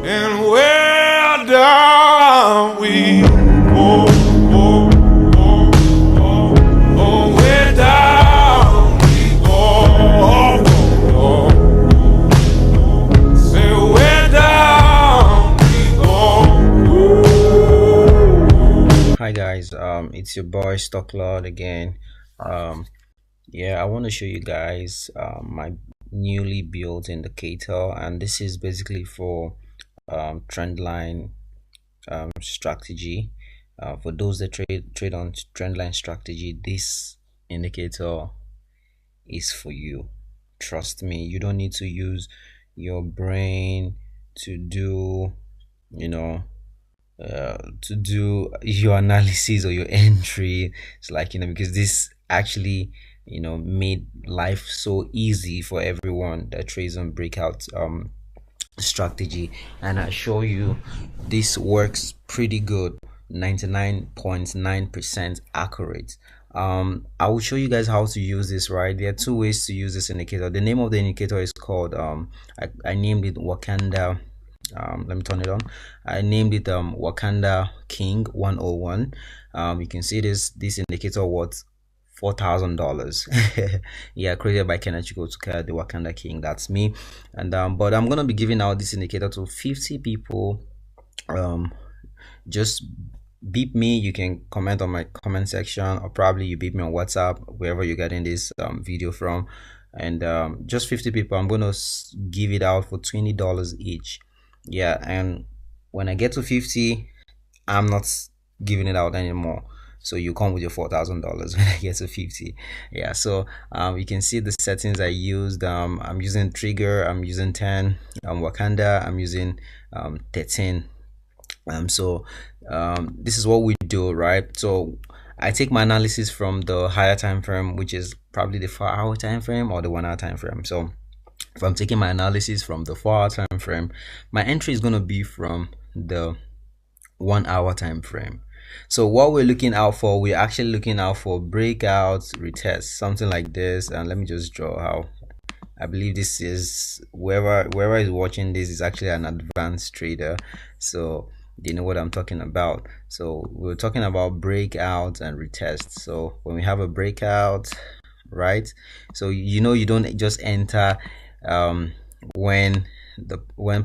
And where down we go, where down we go, say where down we go. Hi guys, it's your boy Stocklord again. Um, yeah, I want to show you guys my newly built indicator, and this is basically for trendline strategy. For those that trade on trendline strategy, this indicator is for you. Trust me, you don't need to use your brain to do, you know, to do your analysis or your entry. It's like, because this actually, made life so easy for everyone that trades on breakout strategy. And I assure you this works pretty good, 99.9% accurate. I will show you guys how to use this. Right, there are two ways to use this indicator. The name of the indicator is called I named it Wakanda. Let me turn it on. I named it Wakanda King 101. You can see this indicator worth $4,000. Yeah, created by Kenneth Chikotuka, the Wakanda King. That's me. And but I'm gonna be giving out this indicator to 50 people. Just beep me. You can comment on my comment section, or probably you beep me on WhatsApp, wherever you're getting this video from. And just 50 people, I'm gonna give it out for $20 each. Yeah, and when I get to 50, I'm not giving it out anymore. So you come with your $4,000 when I get to 50. Yeah, so you can see the settings I used. I'm using trigger, I'm using 10, Wakanda, I'm using 13. So this is what we do, right? So I take my analysis from the higher time frame, which is probably the 4-hour time frame or the 1-hour time frame. So if I'm taking my analysis from the 4-hour time frame, my entry is going to be from the 1-hour time frame. So what we're looking out for, we're actually looking out for breakouts, retests, something like this. And let me just draw how. I believe this is whoever is watching this is actually an advanced trader, so they know what I'm talking about. So we're talking about breakouts and retests. So when we have a breakout, right, so you don't just enter when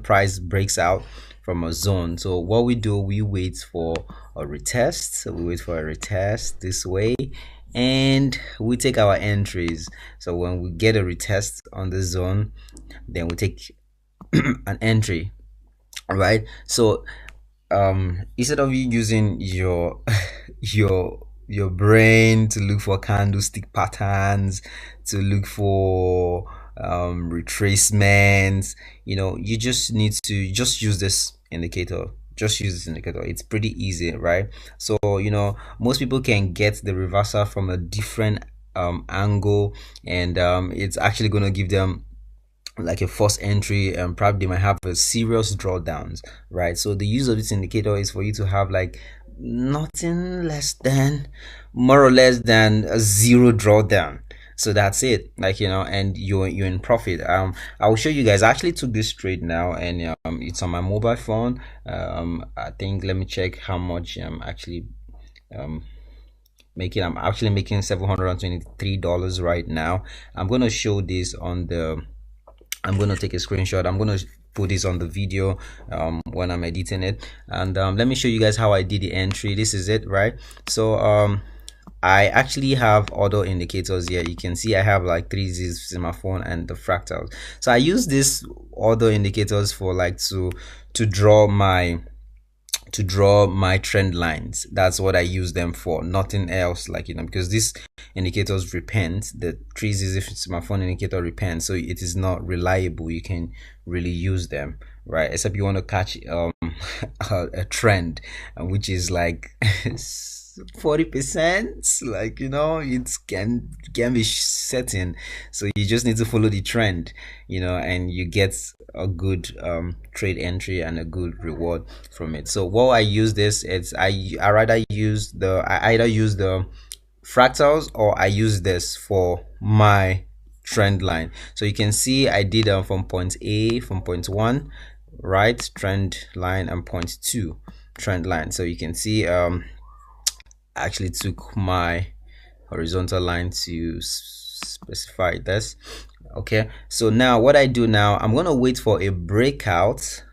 price breaks out from a zone. So what we do, we wait for a retest. So we wait for a retest this way, and we take our entries. So when we get a retest on the zone, then we take an entry. All right, so instead of you using your your brain to look for candlestick patterns, to look for retracements, you just need to just use this indicator. Just use this indicator. It's pretty easy, right? So most people can get the reversal from a different angle, and it's actually going to give them like a first entry, and probably they might have a serious drawdowns, right? So the use of this indicator is for you to have like nothing less than, more or less than, a zero drawdown. So that's it, like, and you're in profit. I will show you guys. I actually took this trade now, and it's on my mobile phone. I think, let me check how much I'm actually making. I'm actually making $723 right now. I'm gonna show this on the, I'm going to take a screenshot. I'm going to put this on the video when I'm editing it. And let me show you guys how I did the entry. This is it, right? So I actually have other indicators here. You can see I have like 3 Z's in my phone and the fractals. So I use these other indicators for like to draw my trend lines. That's what I use them for, nothing else, like, because these indicators repent. The 3 Z's, if it's my phone indicator, repent, so it is not reliable. You can really use them, right? Except you want to catch a trend, which is like 40%, like, it can be setting. So you just need to follow the trend, and you get a good trade entry and a good reward from it. So what I use this, it's I either use the fractals, or I use this for my trend line. So you can see I did from point A, from point 1, right, trend line, and point 2 trend line. So you can see I actually took my horizontal line to specify this. Okay, so now what I do now, I'm gonna wait for a breakout,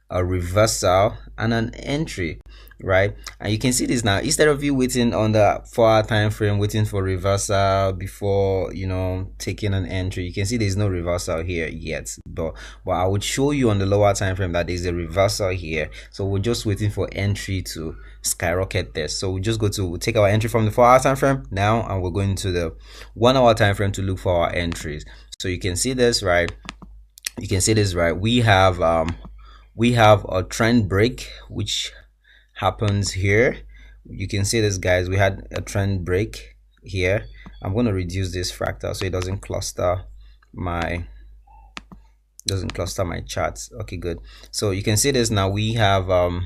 a reversal, and an entry, right? And you can see this now. Instead of you waiting on the 4-hour time frame, waiting for reversal before, you know, taking an entry, you can see there's no reversal here yet, but I would show you on the lower time frame that there's a reversal here. So we're just waiting for entry to skyrocket this. So we just we'll take our entry from the 4-hour time frame now, and we're going to the 1-hour time frame to look for our entries. So you can see this, right? You can see this, right? We have a trend break which happens here. You can see this, guys. We had a trend break here. I'm going to reduce this fractal so it doesn't cluster my charts. Okay, good. So you can see this now. We have a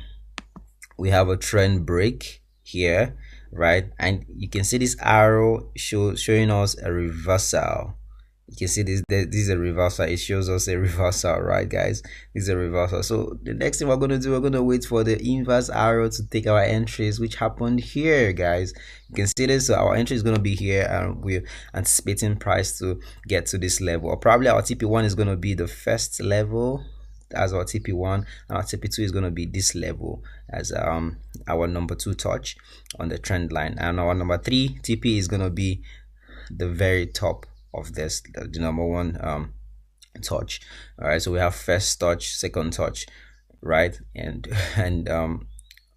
trend break here, right? And you can see this arrow showing us a reversal. You can see this is a reversal. It shows us a reversal, right, guys? This is a reversal. So the next thing we're going to do, we're going to wait for the inverse arrow to take our entries, which happened here, guys. You can see this. So our entry is going to be here, and we're anticipating price to get to this level, or probably our TP1 is going to be the first level as our TP1, and our TP2 is going to be this level as our number 2 touch on the trend line, and our number 3 TP is going to be the very top of this, the number 1 touch. All right, so we have first touch, second touch, right, and a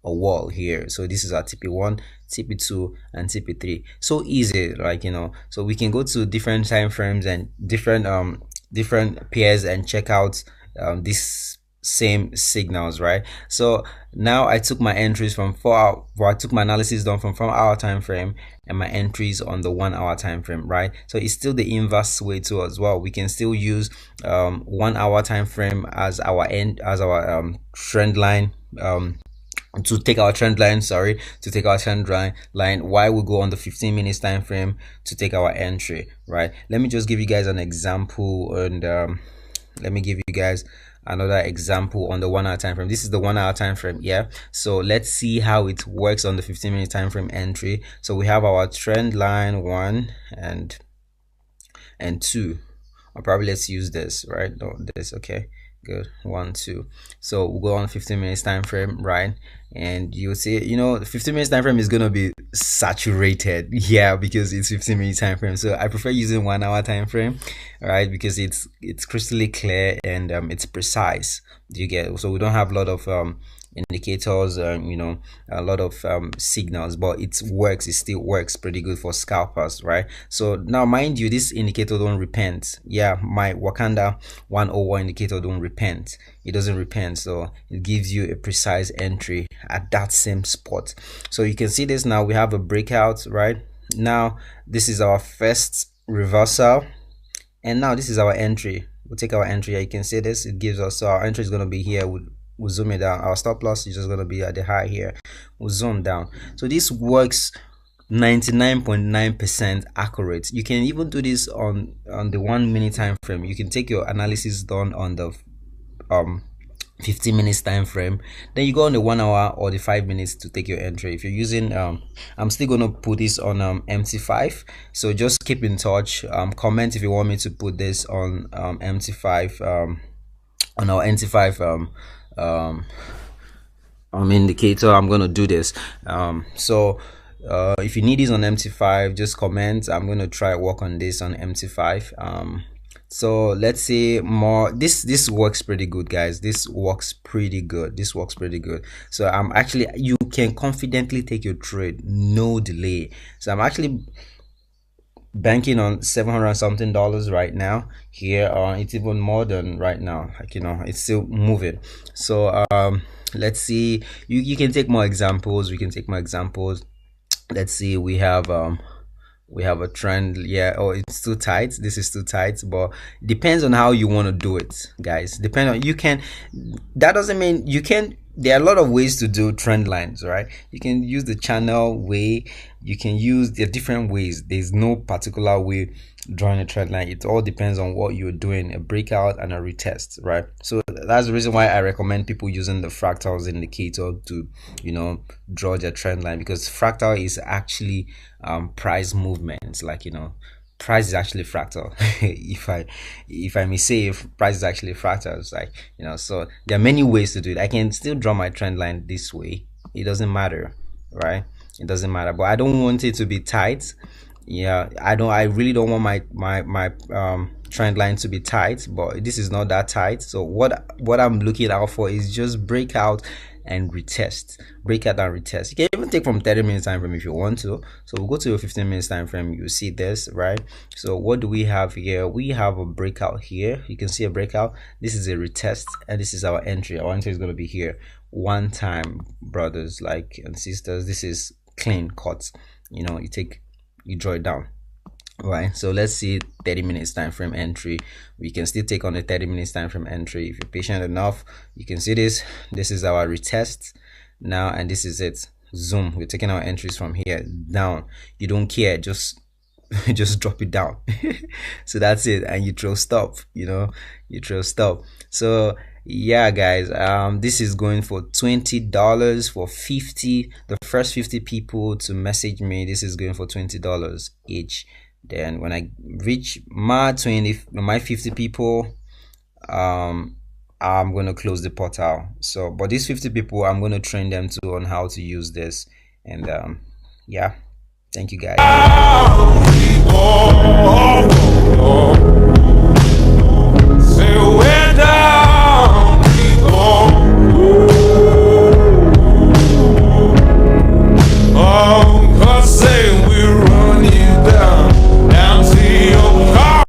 wall here. So this is our TP1, TP2, and TP3. So easy, like, you know. So we can go to different time frames and different pairs and check out these same signals, right? So now I took my entries from 4 hour, I took my analysis done from 4-hour time frame, and my entries on the 1-hour time frame, right? So it's still the inverse way too as well. We can still use 1-hour time frame as our trend line, to take our trend line, while we go on the 15 minutes time frame to take our entry, right? Let me just give you guys an example, and let me give you guys another example on the 1-hour time frame. This is the 1-hour time frame. Yeah, so let's see how it works on the 15-minute time frame entry. So we have our trend line 1 and 2, or probably let's use this, right? No, this. Okay, good. 1, 2. So we'll go on 15 minutes time frame, right? And you'll see, you know, the 15 minutes time frame is going to be saturated, yeah, because it's 15 minute time frame. So I prefer using 1-hour time frame, right, because it's crystal clear and it's precise. Do you get? So we don't have a lot of indicators, you know, a lot of signals, but it still works pretty good for scalpers, right? So now, mind you, this indicator don't repent. Yeah, my Wakanda 101 indicator don't repent. It doesn't repent, so it gives you a precise entry at that same spot. So you can see this now. We have a breakout, right? Now this is our first reversal, and now this is our entry. We'll take our entry here. You can see this. It gives us, so our entry is going to be here. We'll zoom it down. Our stop loss is just going to be at the high here. We'll zoom down. So this works 99.9% accurate. You can even do this on the 1 minute time frame. You can take your analysis done on the 15 minutes time frame, then you go on the 1 hour or the 5 minutes to take your entry. If you're using I'm still gonna put this on MT5, so just keep in touch. Comment if you want me to put this on MT5, on our MT5 indicator. I'm gonna do this. So if you need this on MT5, just comment. I'm gonna try work on this on MT5. So let's see more. This works pretty good, guys. This works pretty good. So I'm actually, you can confidently take your trade, no delay. So I'm actually banking on $700 something right now here. It's even more than right now, like, you know, it's still moving. So let's see. You can take more examples. We can take more examples. Let's see. We have a trend. Yeah, oh, it's too tight. This is too tight, but depends on how you want to do it, guys. Depend on, you can, that doesn't mean you can there are a lot of ways to do trend lines, right? You can use the channel way, you can use the different ways. There's no particular way drawing a trend line. It all depends on what you're doing, a breakout and a retest, right? So that's the reason why I recommend people using the fractals indicator to, you know, draw their trend line, because fractal is actually price movements, like, you know, price is actually fractal. If I may say, if price is actually fractal, it's like, you know, so there are many ways to do it. I can still draw my trend line this way, it doesn't matter, right? It doesn't matter, but I don't want it to be tight. Yeah, I really don't want my trend line to be tight, but this is not that tight. So what I'm looking out for is just breakout and retest, breakout and retest. You can even take from 30 minutes time frame if you want to. So we'll go to a 15 minutes time frame. You see this, right? So what do we have here? We have a breakout here. You can see a breakout. This is a retest, and this is our entry. Our entry is going to be here. One time, brothers, like, and sisters, this is clean cut. You know, you draw it down, right? So let's see 30 minutes time frame entry. We can still take on the 30 minutes time frame entry. If you're patient enough, you can see this is our retest now, and this is it. Zoom, we're taking our entries from here down. You don't care, just just drop it down. So that's it, and you throw stop, you know, you throw stop. So yeah guys, this is going for $20 for 50, the first 50 people to message me. This is going for $20 each. Then when I reach my 50 people, I'm gonna close the portal. So but these 50 people, I'm gonna train them to on how to use this. And yeah, thank you guys. Down we go.